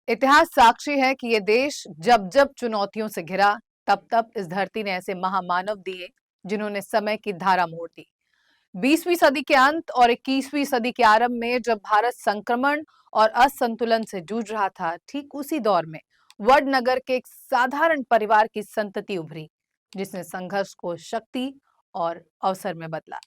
इतिहास साक्षी है कि ये देश जब जब चुनौतियों से घिरा, तब तब इस धरती ने ऐसे महामानव दिए जिन्होंने समय की धारा मोड़ दी। 20वीं सदी के अंत और 21वीं सदी के आरंभ में जब भारत संक्रमण और असंतुलन से जूझ रहा था, ठीक उसी दौर में वडनगर के एक साधारण परिवार की संतति उभरी, जिसने संघर्ष को शक्ति और अवसर में बदला।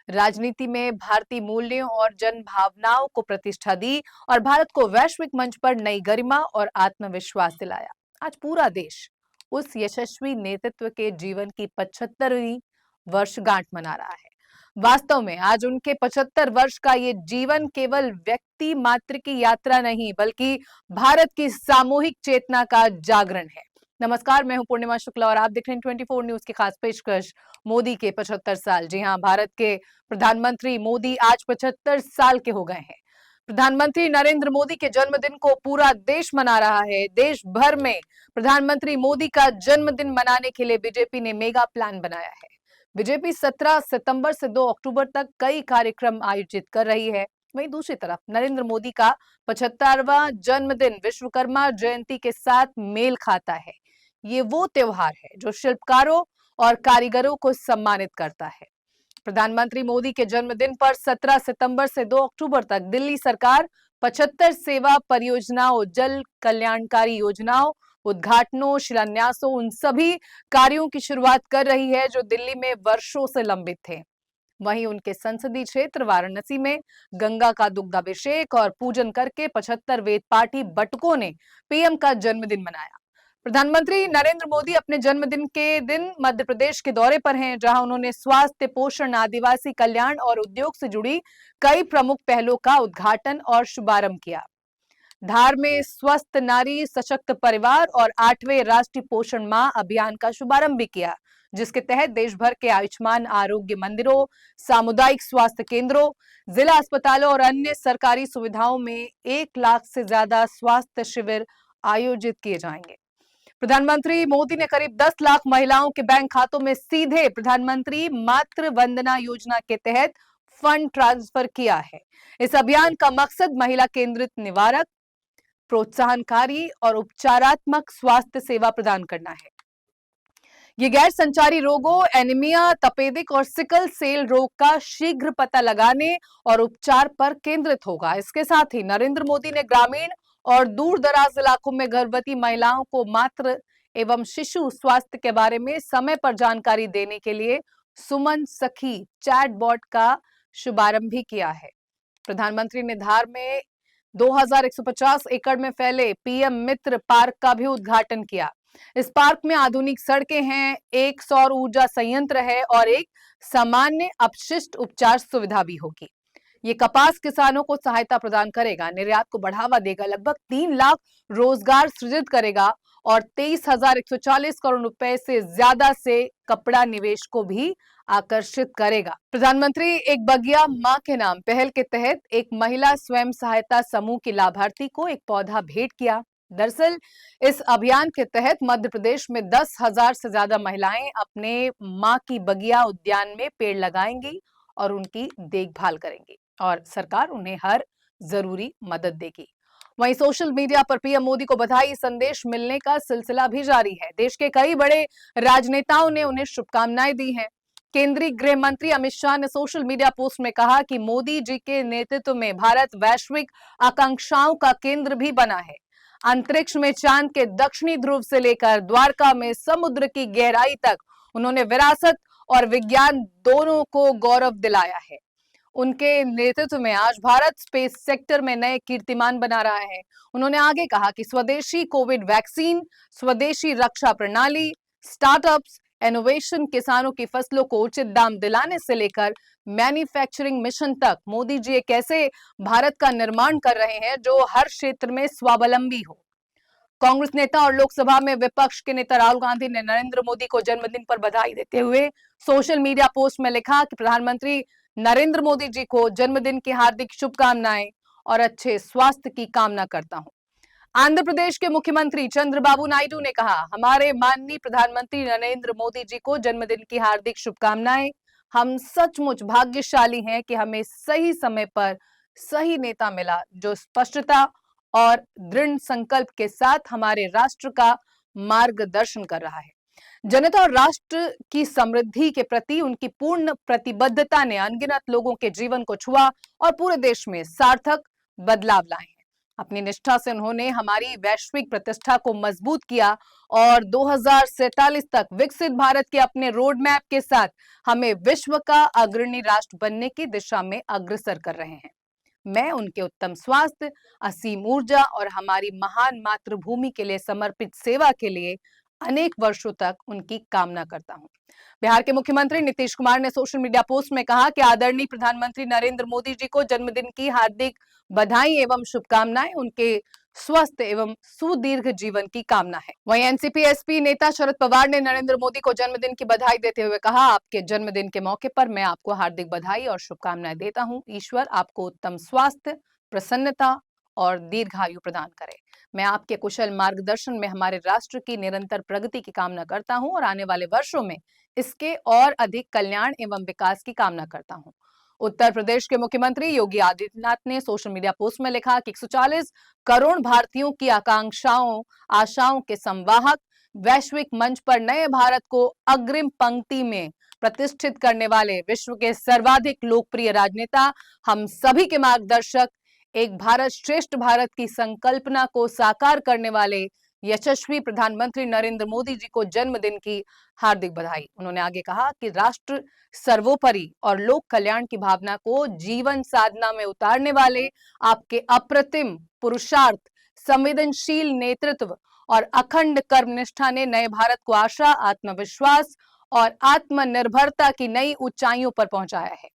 राजनीति में भारतीय मूल्यों और जन भावनाओं को प्रतिष्ठा दी और भारत को वैश्विक मंच पर नई गरिमा और आत्मविश्वास दिलाया। आज पूरा देश उस यशस्वी नेतृत्व के जीवन की 75वीं वर्षगांठ मना रहा है। वास्तव में आज उनके 75 वर्ष का ये जीवन केवल व्यक्ति मात्र की यात्रा नहीं, बल्कि भारत की सामूहिक चेतना का जागरण है। नमस्कार, मैं हूं पूर्णिमा शुक्ला और आप देख रहे हैं 24 न्यूज की खास पेशकश मोदी के 75 साल। जी हां, भारत के प्रधानमंत्री मोदी आज 75 साल के हो गए हैं। प्रधानमंत्री नरेंद्र मोदी के जन्मदिन को पूरा देश मना रहा है। देश भर में प्रधानमंत्री मोदी का जन्मदिन मनाने के लिए बीजेपी ने मेगा प्लान बनाया है। बीजेपी 17 सितंबर से 2 अक्टूबर तक कई कार्यक्रम आयोजित कर रही है। वहीं दूसरी तरफ नरेंद्र मोदी का 75वां जन्मदिन विश्वकर्मा जयंती के साथ मेल खाता है। ये वो त्योहार है जो शिल्पकारों और कारीगरों को सम्मानित करता है। प्रधानमंत्री मोदी के जन्मदिन पर 17 सितंबर से 2 अक्टूबर तक दिल्ली सरकार 75 सेवा परियोजनाओं, जल कल्याणकारी योजनाओं, उद्घाटनों, शिलान्यासों, उन सभी कार्यों की शुरुआत कर रही है जो दिल्ली में वर्षों से लंबित थे। वहीं उनके संसदीय क्षेत्र वाराणसी में गंगा का दुग्धाभिषेक और पूजन करके 75 वेद पाठी बटुकों ने पीएम का जन्मदिन मनाया। प्रधानमंत्री नरेंद्र मोदी अपने जन्मदिन के दिन मध्य प्रदेश के दौरे पर हैं, जहां उन्होंने स्वास्थ्य, पोषण, आदिवासी कल्याण और उद्योग से जुड़ी कई प्रमुख पहलों का उद्घाटन और शुभारंभ किया। धार में स्वस्थ नारी सशक्त परिवार और 8वें राष्ट्रीय पोषण माह अभियान का शुभारंभ भी किया, जिसके तहत देश भर के आयुष्मान आरोग्य मंदिरों, सामुदायिक स्वास्थ्य केंद्रों, जिला अस्पतालों और अन्य सरकारी सुविधाओं में 1 लाख से ज्यादा स्वास्थ्य शिविर आयोजित किए जाएंगे। प्रधानमंत्री मोदी ने करीब 10 लाख महिलाओं के बैंक खातों में सीधे प्रधानमंत्री मातृ वंदना योजना के तहत फंड ट्रांसफर किया है। इस अभियान का मकसद महिला केंद्रित निवारक, प्रोत्साहनकारी और उपचारात्मक स्वास्थ्य सेवा प्रदान करना है। ये गैर संचारी रोगों, एनीमिया, तपेदिक और सिकल सेल रोग का शीघ्र पता लगाने और उपचार पर केंद्रित होगा। इसके साथ ही नरेंद्र मोदी ने ग्रामीण और दूर दराज इलाकों में गर्भवती महिलाओं को मातृ एवं शिशु स्वास्थ्य के बारे में समय पर जानकारी देने के लिए सुमन सखी चैटबॉट का शुभारंभ भी किया है। प्रधानमंत्री ने धार में 2150 एकड़ में फैले पीएम मित्र पार्क का भी उद्घाटन किया। इस पार्क में आधुनिक सड़कें हैं, एक सौर ऊर्जा संयंत्र है और एक सामान्य अपशिष्ट उपचार सुविधा भी होगी। ये कपास किसानों को सहायता प्रदान करेगा, निर्यात को बढ़ावा देगा, लगभग 3 लाख रोजगार सृजित करेगा और 23,140 करोड़ रुपए से ज्यादा से कपड़ा निवेश को भी आकर्षित करेगा। प्रधानमंत्री एक बगिया मां के नाम पहल के तहत एक महिला स्वयं सहायता समूह की लाभार्थी को एक पौधा भेंट किया। दरअसल इस अभियान के तहत मध्य प्रदेश में 10,000 से ज्यादा महिलाएं अपने मां की बगिया उद्यान में पेड़ लगाएंगी और उनकी देखभाल करेंगी और सरकार उन्हें हर जरूरी मदद देगी। वहीं सोशल मीडिया पर पीएम मोदी को बधाई संदेश मिलने का सिलसिला भी जारी है। देश के कई बड़े राजनेताओं ने उन्हें शुभकामनाएं दी हैं। केंद्रीय गृह मंत्री अमित शाह ने सोशल मीडिया पोस्ट में कहा कि मोदी जी के नेतृत्व में भारत वैश्विक आकांक्षाओं का केंद्र भी बना है। अंतरिक्ष में चांद के दक्षिणी ध्रुव से लेकर द्वारका में समुद्र की गहराई तक उन्होंने विरासत और विज्ञान दोनों को गौरव दिलाया है। उनके नेतृत्व में आज भारत स्पेस सेक्टर में नए कीर्तिमान बना रहा है। उन्होंने आगे कहा कि स्वदेशी कोविड वैक्सीन, स्वदेशी रक्षा प्रणाली, स्टार्टअप्स, इनोवेशन, किसानों की फसलों को उचित दाम दिलाने से लेकर मैन्युफैक्चरिंग मिशन तक मोदी जी एक ऐसे भारत का निर्माण कर रहे हैं जो हर क्षेत्र में स्वावलंबी हो। कांग्रेस नेता और लोकसभा में विपक्ष के नेता राहुल गांधी ने नरेंद्र मोदी को जन्मदिन पर बधाई देते हुए सोशल मीडिया पोस्ट में लिखा कि प्रधानमंत्री नरेंद्र मोदी जी को जन्मदिन की हार्दिक शुभकामनाएं और अच्छे स्वास्थ्य की कामना करता हूं। आंध्र प्रदेश के मुख्यमंत्री चंद्रबाबू नायडू ने कहा, हमारे माननीय प्रधानमंत्री नरेंद्र मोदी जी को जन्मदिन की हार्दिक शुभकामनाएं। हम सचमुच भाग्यशाली हैं कि हमें सही समय पर सही नेता मिला जो स्पष्टता और दृढ़ संकल्प के साथ हमारे राष्ट्र का मार्गदर्शन कर रहा है। जनता और राष्ट्र की समृद्धि के प्रति उनकी पूर्ण प्रतिबद्धता ने अनगिनत लोगों के जीवन को छुआ और पूरे देश में सार्थक बदलाव लाए हैं। अपनी निष्ठा से उन्होंने हमारी वैश्विक प्रतिष्ठा को मजबूत किया और 2047 तक विकसित भारत के अपने रोड मैप के साथ हमें विश्व का अग्रणी राष्ट्र बनने की दिशा में अग्रसर कर रहे हैं। मैं उनके उत्तम स्वास्थ्य, असीम ऊर्जा और हमारी महान मातृभूमि के लिए समर्पित सेवा के लिए अनेक वर्षों तक उनकी कामना करता हूं। बिहार के मुख्यमंत्री नीतीश कुमार ने सोशल मीडिया पोस्ट में कहा कि आदरणीय प्रधानमंत्री नरेंद्र मोदी जी को जन्मदिन की हार्दिक बधाई एवं शुभकामनाएं। उनके स्वस्थ एवं सुदीर्घ जीवन की कामना है। वहीं एनसीपी एसपी नेता शरद पवार ने नरेंद्र मोदी को जन्मदिन की बधाई देते हुए कहा, आपके जन्मदिन के मौके पर मैं आपको हार्दिक बधाई और शुभकामनाएं देता हूं। ईश्वर आपको उत्तम स्वास्थ्य, प्रसन्नता और दीर्घायु प्रदान करे। मैं आपके कुशल मार्गदर्शन में हमारे राष्ट्र की निरंतर प्रगति की कामना करता हूं और आने वाले वर्षों में इसके और अधिक कल्याण एवं विकास की कामना करता हूं। उत्तर प्रदेश के मुख्यमंत्री योगी आदित्यनाथ ने सोशल मीडिया पोस्ट में लिखा कि 140 करोड़ भारतीयों की आकांक्षाओं, आशाओं के संवाहक, वैश्विक मंच पर नए भारत को अग्रिम पंक्ति में प्रतिष्ठित करने वाले विश्व के सर्वाधिक लोकप्रिय राजनेता, हम सभी के मार्गदर्शक, एक भारत श्रेष्ठ भारत की संकल्पना को साकार करने वाले यशस्वी प्रधानमंत्री नरेंद्र मोदी जी को जन्मदिन की हार्दिक बधाई। उन्होंने आगे कहा कि राष्ट्र सर्वोपरि और लोक कल्याण की भावना को जीवन साधना में उतारने वाले आपके अप्रतिम पुरुषार्थ, संवेदनशील नेतृत्व और अखंड कर्मनिष्ठा ने नए भारत को आशा, आत्मविश्वास और आत्मनिर्भरता की नई ऊंचाइयों पर पहुंचाया है।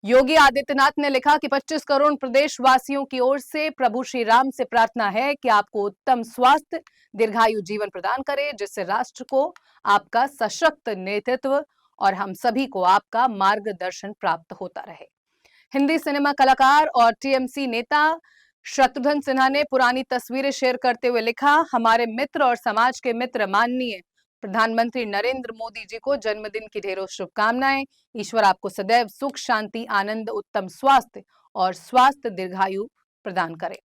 योगी आदित्यनाथ ने लिखा कि 25 करोड़ प्रदेशवासियों की ओर से प्रभु श्री राम से प्रार्थना है कि आपको उत्तम स्वास्थ्य, दीर्घायु जीवन प्रदान करे, जिससे राष्ट्र को आपका सशक्त नेतृत्व और हम सभी को आपका मार्गदर्शन प्राप्त होता रहे। हिंदी सिनेमा कलाकार और टीएमसी नेता शत्रुघ्न सिन्हा ने पुरानी तस्वीरें शेयर करते हुए लिखा, हमारे मित्र और समाज के मित्र माननीय प्रधानमंत्री नरेंद्र मोदी जी को जन्मदिन की ढेरों शुभकामनाएं। ईश्वर आपको सदैव सुख, शांति, आनंद, उत्तम स्वास्थ्य और स्वास्थ्य दीर्घायु प्रदान करे।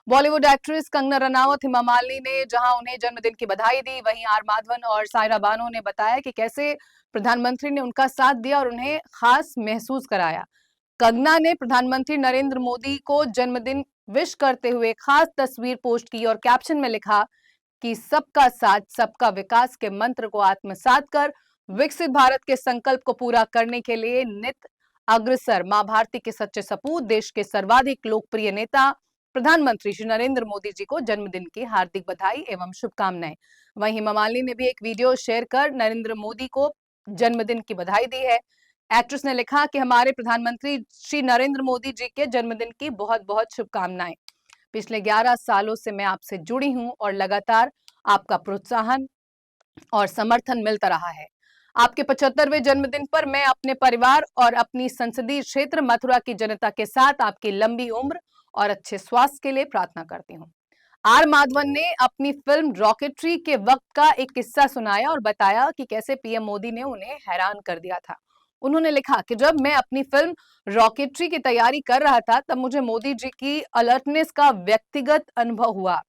बॉलीवुड एक्ट्रेस कंगना रनावत, हेमा मालिनी ने जहां उन्हें जन्मदिन की बधाई दी, वहीं आर माधवन और सायरा बानो ने बताया कि कैसे प्रधानमंत्री ने उनका साथ दिया और उन्हें खास महसूस कराया। कंगना ने प्रधानमंत्री नरेंद्र मोदी को जन्मदिन विश करते हुए खास तस्वीर पोस्ट की और कैप्शन में लिखा कि सबका साथ, सबका विकास के मंत्र को आत्मसात कर विकसित भारत के संकल्प को पूरा करने के लिए नित अग्रसर मां भारती के सच्चे सपूत, देश के सर्वाधिक लोकप्रिय नेता प्रधानमंत्री श्री नरेंद्र मोदी जी को जन्मदिन की हार्दिक बधाई एवं शुभकामनाएं। वहीं हेमा मालिनी ने भी एक वीडियो शेयर कर नरेंद्र मोदी को जन्मदिन की बधाई दी है। एक्ट्रेस ने लिखा कि हमारे प्रधानमंत्री श्री नरेंद्र मोदी जी के जन्मदिन की बहुत बहुत शुभकामनाएं। पिछले 11 सालों से मैं आपसे जुड़ी हूं और लगातार आपका प्रोत्साहन और समर्थन मिलता रहा है। आपके 75वें जन्मदिन पर मैं अपने परिवार और अपनी संसदीय क्षेत्र मथुरा की जनता के साथ आपकी लंबी उम्र और अच्छे स्वास्थ्य के लिए प्रार्थना करती हूँ। आर माधवन ने अपनी फिल्म रॉकेटरी के वक्त का एक किस्सा सुनाया और बताया कि कैसे पीएम मोदी ने उन्हें हैरान कर दिया था। उन्होंने लिखा कि जब मैं अपनी फिल्म रॉकेटरी की तैयारी कर रहा था, तब मुझे मोदी जी की अलर्टनेस का व्यक्तिगत अनुभव हुआ।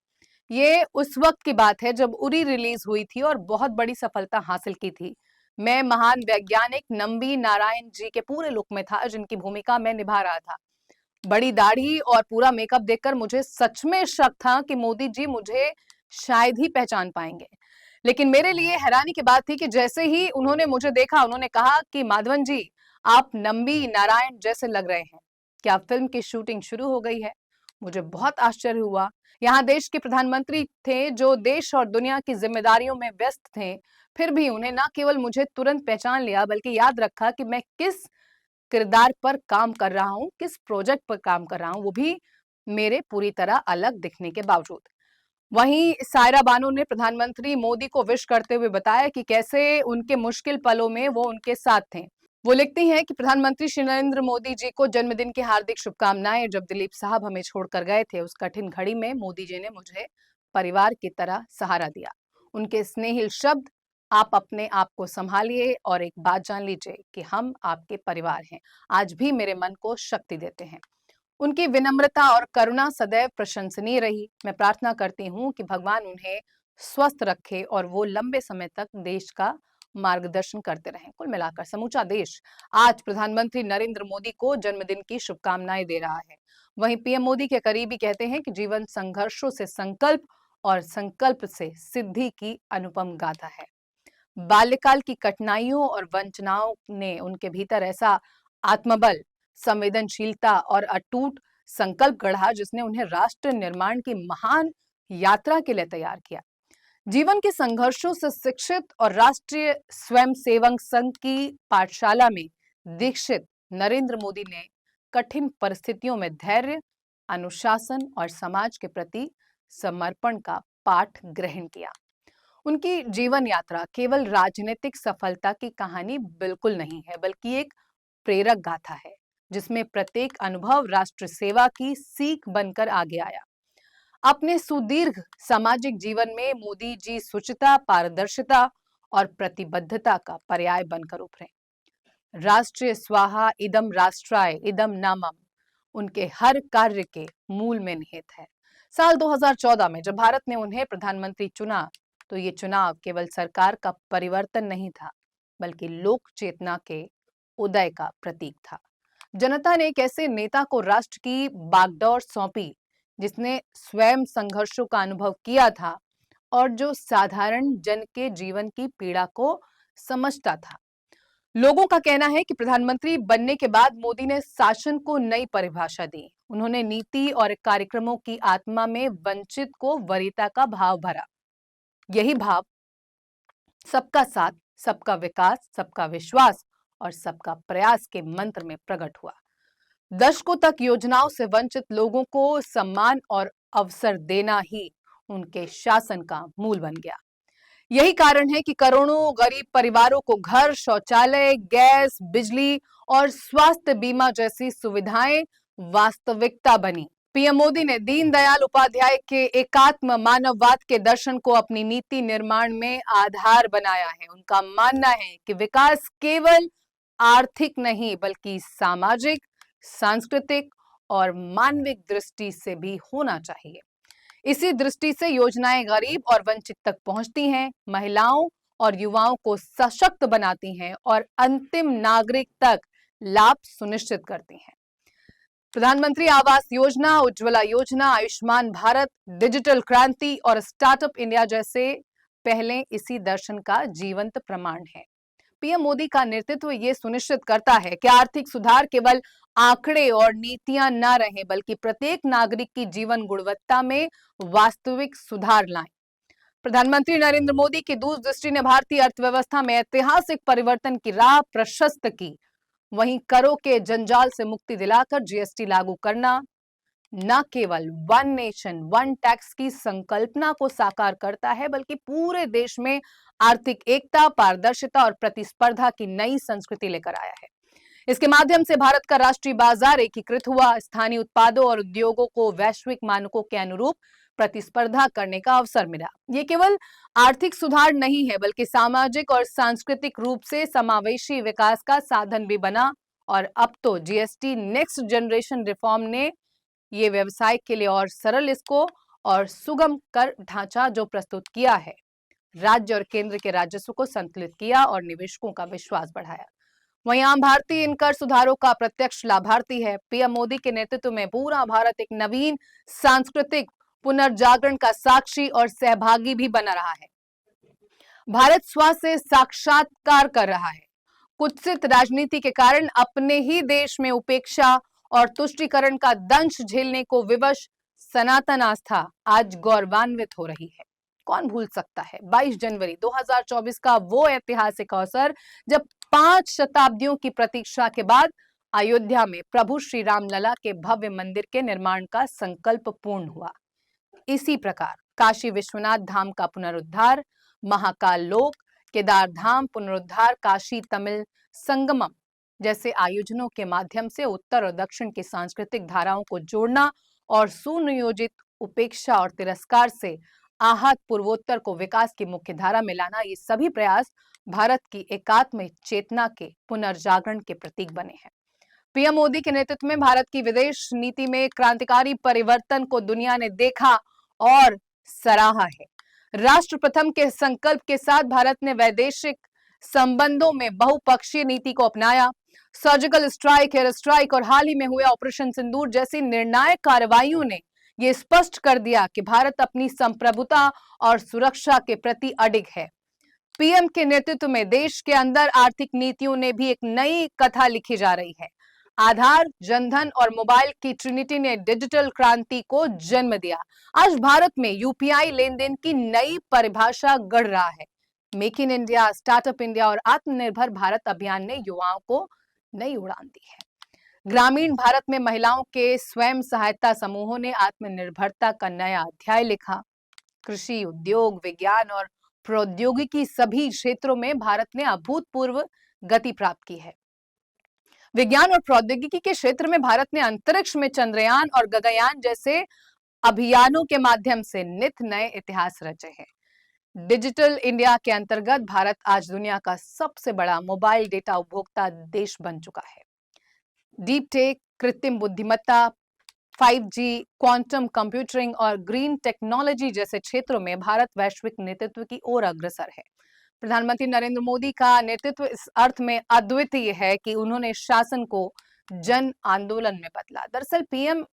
ये उस वक्त की बात है जब उरी रिलीज हुई थी और बहुत बड़ी सफलता हासिल की थी। मैं महान वैज्ञानिक नंबी नारायण जी के पूरे लुक में था, जिनकी भूमिका मैं निभा रहा था। बड़ी दाढ़ी और पूरा मेकअप देखकर मुझे सच में शक था कि मोदी जी मुझे शायद ही पहचान पाएंगे। लेकिन मेरे लिए हैरानी की बात थी कि जैसे ही उन्होंने मुझे देखा, उन्होंने कहा कि माधवन जी, आप नंबी नारायण जैसे लग रहे हैं। क्या फिल्म की शूटिंग शुरू हो गई है? मुझे बहुत आश्चर्य हुआ। यहाँ देश के प्रधानमंत्री थे जो देश और दुनिया की जिम्मेदारियों में व्यस्त थे, फिर भी उन्हें न केवल मुझे तुरंत पहचान लिया, बल्कि याद रखा कि मैं किस किरदार पर काम कर रहा हूँ, किस प्रोजेक्ट पर काम कर रहा हूँ, वो भी मेरे पूरी तरह अलग दिखने के बावजूद। वहीं सायरा बानो ने प्रधानमंत्री मोदी को विश करते हुए बताया कि कैसे उनके मुश्किल पलों में वो उनके साथ थे। वो लिखती हैं कि प्रधानमंत्री श्री नरेंद्र मोदी जी को जन्मदिन की हार्दिक शुभकामनाएं। जब दिलीप साहब हमें छोड़कर गए थे, उस कठिन घड़ी में मोदी जी ने मुझे परिवार की तरह सहारा दिया। उनके स्नेहिल शब्द, आप अपने आप को संभालिए और एक बात जान लीजिए कि हम आपके परिवार हैं, आज भी मेरे मन को शक्ति देते हैं। उनकी विनम्रता और करुणा सदैव प्रशंसनीय रही। मैं प्रार्थना करती हूँ कि भगवान उन्हें स्वस्थ रखे और वो लंबे समय तक देश का मार्गदर्शन करते रहें। कुल मिलाकर समूचा देश आज प्रधानमंत्री नरेंद्र मोदी को जन्मदिन की शुभकामनाएं दे रहा है। वहीं पीएम मोदी के करीबी कहते हैं कि जीवन संघर्षों से संकल्प और संकल्प से सिद्धि की अनुपम गाथा है। बाल्यकाल की कठिनाइयों और वंचनाओं ने उनके भीतर ऐसा आत्मबल, संवेदनशीलता और अटूट संकल्प गढ़ा जिसने उन्हें राष्ट्र निर्माण की महान यात्रा के लिए तैयार किया। जीवन के संघर्षों से शिक्षित और राष्ट्रीय स्वयंसेवक संघ की पाठशाला में दीक्षित नरेंद्र मोदी ने कठिन परिस्थितियों में धैर्य, अनुशासन और समाज के प्रति समर्पण का पाठ ग्रहण किया। उनकी जीवन यात्रा केवल राजनीतिक सफलता की कहानी बिल्कुल नहीं है, बल्कि एक प्रेरक गाथा है जिसमें प्रत्येक अनुभव राष्ट्र सेवा की सीख बनकर आगे आया। अपने सुदीर्घ सामाजिक जीवन में मोदी जी शुचिता, पारदर्शिता और प्रतिबद्धता का पर्याय बनकर उभरे। राष्ट्रीय स्वाहा इदम राष्ट्राय इदम नामम उनके हर कार्य के मूल में निहित है। साल 2014 में जब भारत ने उन्हें प्रधानमंत्री चुना तो ये चुनाव केवल सरकार का परिवर्तन नहीं था, बल्कि लोक चेतना के उदय का प्रतीक था। जनता ने एक ऐसे नेता को राष्ट्र की बागडोर सौंपी जिसने स्वयं संघर्षों का अनुभव किया था और जो साधारण जन के जीवन की पीड़ा को समझता था। लोगों का कहना है कि प्रधानमंत्री बनने के बाद मोदी ने शासन को नई परिभाषा दी। उन्होंने नीति और कार्यक्रमों की आत्मा में वंचित को वरीयता का भाव भरा। यही भाव सबका साथ, सबका विकास, सबका विश्वास और सबका प्रयास के मंत्र में प्रकट हुआ। दशकों तक योजनाओं से वंचित लोगों को सम्मान और अवसर देना ही उनके शासन का मूल बन गया। यही कारण है कि करोड़ों गरीब परिवारों को घर, शौचालय, गैस, बिजली और स्वास्थ्य बीमा जैसी सुविधाएं वास्तविकता बनी। पीएम मोदी ने दीनदयाल उपाध्याय के एकात्म मानववाद के दर्शन को अपनी नीति निर्माण में आधार बनाया है। उनका मानना है कि विकास केवल आर्थिक नहीं बल्कि सामाजिक, सांस्कृतिक और मानविक दृष्टि से भी होना चाहिए। इसी दृष्टि से योजनाएं गरीब और वंचित तक पहुंचती हैं, महिलाओं और युवाओं को सशक्त बनाती हैं और अंतिम नागरिक तक लाभ सुनिश्चित करती हैं। प्रधानमंत्री आवास योजना, उज्ज्वला योजना, आयुष्मान भारत, डिजिटल क्रांति और स्टार्टअप इंडिया जैसे पहले इसी दर्शन का जीवंत प्रमाण है। पीएम मोदी का नेतृत्व ये सुनिश्चित करता है कि आर्थिक सुधार केवल आंकड़े और नीतियां न रहें, बल्कि प्रत्येक नागरिक की जीवन गुणवत्ता में वास्तविक सुधार लाएं। प्रधानमंत्री नरेंद्र मोदी की दूरदृष्टि ने भारतीय अर्थव्यवस्था में ऐतिहासिक परिवर्तन की राह प्रशस्त की। वहीं करों के जंजाल से मुक्ति दिलाकर जीएसटी लागू करना न केवल वन नेशन वन टैक्स की संकल्पना को साकार करता है, बल्कि पूरे देश में आर्थिक एकता, पारदर्शिता और प्रतिस्पर्धा की नई संस्कृति लेकर आया है। इसके माध्यम से भारत का राष्ट्रीय बाजार एकीकृत हुआ, स्थानीय उत्पादों और उद्योगों को वैश्विक मानकों के अनुरूप प्रतिस्पर्धा करने का अवसर मिला। ये केवल आर्थिक सुधार नहीं है, बल्कि सामाजिक और सांस्कृतिक रूप से समावेशी विकास का साधन भी बना। और अब तो जीएसटी नेक्स्ट जनरेशन रिफॉर्म ने ये व्यवसाय के लिए और सरल इसको और सुगम कर ढांचा जो प्रस्तुत किया है, राज्य और केंद्र के राजस्व को संतुलित किया और निवेशकों का विश्वास बढ़ाया। वहीं आम भारतीय इन कर सुधारों का प्रत्यक्ष लाभार्थी है। पीएम मोदी के नेतृत्व में पूरा भारत एक नवीन सांस्कृतिक पुनर्जागरण का साक्षी और सहभागी भी बना रहा है। भारत स्व से साक्षात्कार कर रहा है। कुत्सित राजनीति के कारण अपने ही देश में उपेक्षा और तुष्टीकरण का दंश झेलने को विवश सनातन आस्था आज गौरवान्वित हो रही है। कौन भूल सकता है 22 जनवरी 2024 का वो ऐतिहासिक अवसर जब 5 शताब्दियों की प्रतीक्षा के बाद अयोध्या में प्रभु श्री राम लला के भव्य मंदिर के निर्माण का संकल्प पूर्ण हुआ। इसी प्रकार काशी विश्वनाथ धाम का पुनरुद्धार, महाकाल लोक, केदार धाम पुनरुद्धार, काशी तमिल संगमम जैसे आयोजनों के माध्यम से उत्तर और दक्षिण की सांस्कृतिक धाराओं को जोड़ना और सुनियोजित उपेक्षा और तिरस्कार से आहत पूर्वोत्तर को विकास की मुख्य धारा में लाना, ये सभी प्रयास भारत की एकात्म चेतना के पुनर्जागरण के प्रतीक बने हैं। पीएम मोदी के नेतृत्व में भारत की विदेश नीति में क्रांतिकारी परिवर्तन को दुनिया ने देखा और सराहा है। राष्ट्र प्रथम के संकल्प के साथ भारत ने वैदेशिक संबंधों में बहुपक्षीय नीति को अपनाया। सर्जिकल स्ट्राइक, एयर स्ट्राइक और हाल ही में हुए ऑपरेशन सिंदूर जैसी निर्णायक कार्रवाइयों ने यह स्पष्ट कर दिया कि भारत अपनी संप्रभुता और सुरक्षा के प्रति अडिग है। पीएम के नेतृत्व में देश के अंदर आर्थिक नीतियों ने भी एक नई कथा लिखी जा रही है। आधार, जनधन और मोबाइल की ट्रिनिटी ने डिजिटल क्रांति को जन्म दिया। आज भारत में यूपीआई लेन देन की नई परिभाषा गढ़ रहा है। Make in India, startup India और आत्मनिर्भर भारत अभियान ने युवाओं को नई उड़ान दी है। ग्रामीण भारत में महिलाओं के स्वयं सहायता समूहों ने आत्मनिर्भरता का नया अध्याय लिखा। कृषि, उद्योग, विज्ञान और प्रौद्योगिकी सभी क्षेत्रों में भारत ने अभूतपूर्व गति प्राप्त की है। विज्ञान और प्रौद्योगिकी के क्षेत्र में भारत ने अंतरिक्ष में चंद्रयान और गगनयान जैसे अभियानों के माध्यम से नित नए इतिहास रचे हैं। डिजिटल इंडिया के अंतर्गत भारत आज दुनिया का सबसे बड़ा मोबाइल डेटा उपभोक्ता देश बन चुका है। डीप टेक, कृत्रिम बुद्धिमत्ता, 5G, क्वांटम कंप्यूटिंग और ग्रीन टेक्नोलॉजी जैसे क्षेत्रों में भारत वैश्विक नेतृत्व की ओर अग्रसर है। प्रधानमंत्री नरेंद्र मोदी का नेतृत्व इस अर्थ में अद्वितीय है कि उन्होंने शासन को जन आंदोलन में बदला। दरअसल पीएम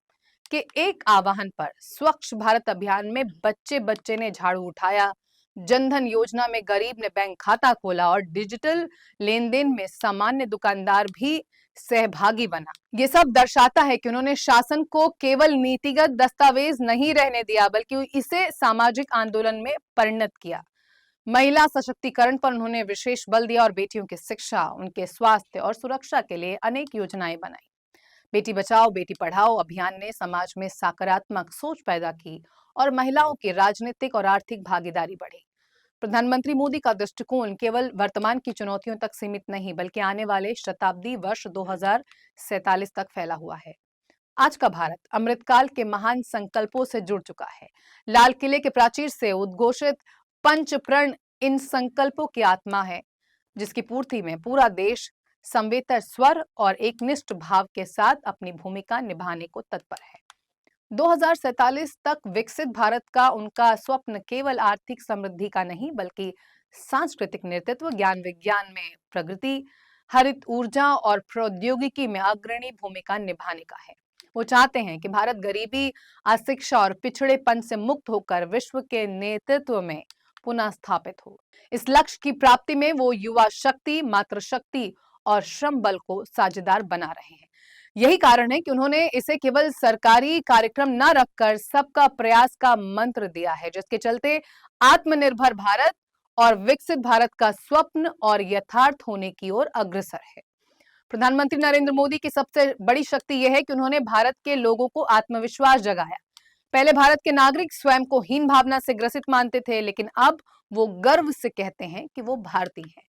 के एक आह्वान पर स्वच्छ भारत अभियान में बच्चे बच्चे ने झाड़ू उठाया, जनधन योजना में गरीब ने बैंक खाता खोला और डिजिटल लेन देन में सामान्य दुकानदार भी सहभागी बना। ये सब दर्शाता है कि उन्होंने शासन को केवल नीतिगत दस्तावेज नहीं रहने दिया, बल्कि इसे सामाजिक आंदोलन में परिणत किया। महिला सशक्तिकरण पर उन्होंने विशेष बल दिया और बेटियों की शिक्षा, उनके स्वास्थ्य और सुरक्षा के लिए अनेक योजनाएं बनाई। बेटी बचाओ बेटी पढ़ाओ अभियान ने समाज में सकारात्मक सोच पैदा की और महिलाओं की राजनीतिक और आर्थिक भागीदारी बढ़ी। प्रधानमंत्री मोदी का दृष्टिकोण केवल वर्तमान की चुनौतियों तक सीमित नहीं, बल्कि आने वाले शताब्दी वर्ष 2047 तक फैला हुआ है। आज का भारत अमृतकाल के महान संकल्पों से जुड़ चुका है। लाल किले के प्राचीर से उद्घोषित पंच प्रण इन संकल्पों की आत्मा है, जिसकी पूर्ति में पूरा देश संवेतर स्वर और एकनिष्ठ भाव के साथ अपनी भूमिका निभाने को तत्पर है। 2047 तक विकसित भारत का उनका स्वप्न केवल आर्थिक समृद्धि का नहीं, बल्कि सांस्कृतिक नेतृत्व, ज्ञान विज्ञान में प्रगति, हरित ऊर्जा और प्रौद्योगिकी में अग्रणी भूमिका निभाने का है। वो चाहते हैं कि भारत गरीबी, अशिक्षा और पिछड़ेपन से मुक्त होकर विश्व के नेतृत्व में पुनः स्थापित हो। इस लक्ष्य की प्राप्ति में वो युवा शक्ति, मातृशक्ति और श्रम बल को साझेदार बना रहे हैं। यही कारण है कि उन्होंने इसे केवल सरकारी कार्यक्रम न रखकर सबका प्रयास का मंत्र दिया है, जिसके चलते आत्मनिर्भर भारत और विकसित भारत का स्वप्न और यथार्थ होने की ओर अग्रसर है। प्रधानमंत्री नरेंद्र मोदी की सबसे बड़ी शक्ति यह है कि उन्होंने भारत के लोगों को आत्मविश्वास जगाया। पहले भारत के नागरिक स्वयं को हीन भावना से ग्रसित मानते थे, लेकिन अब वो गर्व से कहते हैं कि वो भारतीय हैं।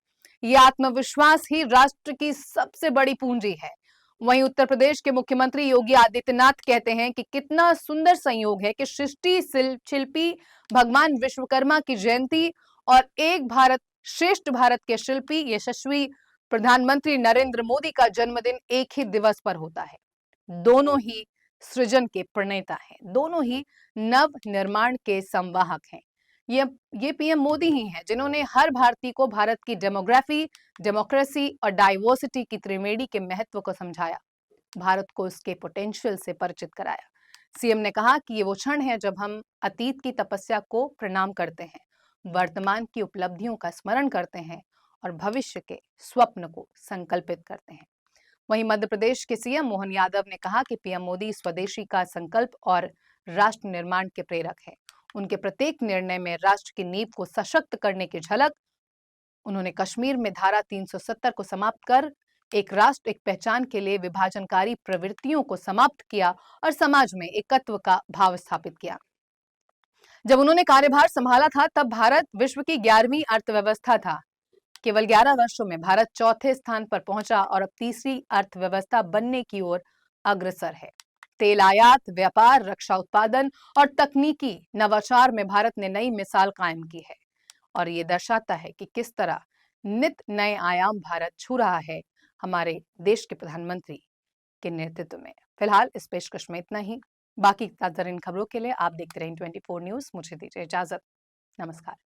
ये आत्मविश्वास ही राष्ट्र की सबसे बड़ी पूंजी है। वहीं उत्तर प्रदेश के मुख्यमंत्री योगी आदित्यनाथ कहते हैं कि कितना सुंदर संयोग है कि सृष्टि शिल्पी भगवान विश्वकर्मा की जयंती और एक भारत श्रेष्ठ भारत के शिल्पी यशस्वी प्रधानमंत्री नरेंद्र मोदी का जन्मदिन एक ही दिवस पर होता है। दोनों ही सृजन के प्रणेता हैं, दोनों ही नव निर्माण के संवाहक हैं। ये पीएम मोदी ही हैं जिन्होंने हर भारतीय को भारत की डेमोग्राफी, डेमोक्रेसी और डाइवर्सिटी की त्रिवेणी के महत्व को समझाया, भारत को उसके पोटेंशियल से परिचित कराया। सीएम ने कहा कि ये वो क्षण है जब हम अतीत की तपस्या को प्रणाम करते हैं, वर्तमान की उपलब्धियों का स्मरण करते हैं और भविष्य के स्वप्न को संकल्पित करते हैं। वहीं मध्य प्रदेश के सीएम मोहन यादव ने कहा कि पीएम मोदी स्वदेशी का संकल्प और राष्ट्र निर्माण के प्रेरक है। उनके प्रत्येक निर्णय में राष्ट्र की नींव को सशक्त करने की झलक। उन्होंने कश्मीर में धारा 370 को समाप्त कर एक राष्ट्र एक पहचान के लिए विभाजनकारी प्रवृत्तियों को समाप्त किया और समाज में एकत्व का भाव स्थापित किया। जब उन्होंने कार्यभार संभाला था तब भारत विश्व की 11वीं अर्थव्यवस्था था। केवल 11 वर्षों में भारत चौथे स्थान पर पहुंचा और अब तीसरी अर्थव्यवस्था बनने की ओर अग्रसर है। तेल आयात, व्यापार, रक्षा उत्पादन और तकनीकी नवाचार में भारत ने नई मिसाल कायम की है और ये दर्शाता है कि किस तरह नित नए आयाम भारत छू रहा है। हमारे देश के प्रधानमंत्री के नेतृत्व में। फिलहाल इस पेशकश में इतना ही। बाकी ताज़ा खबरों के लिए आप देखते रहें 24 न्यूज़। मुझे दीजिए इजाजत। नमस्कार।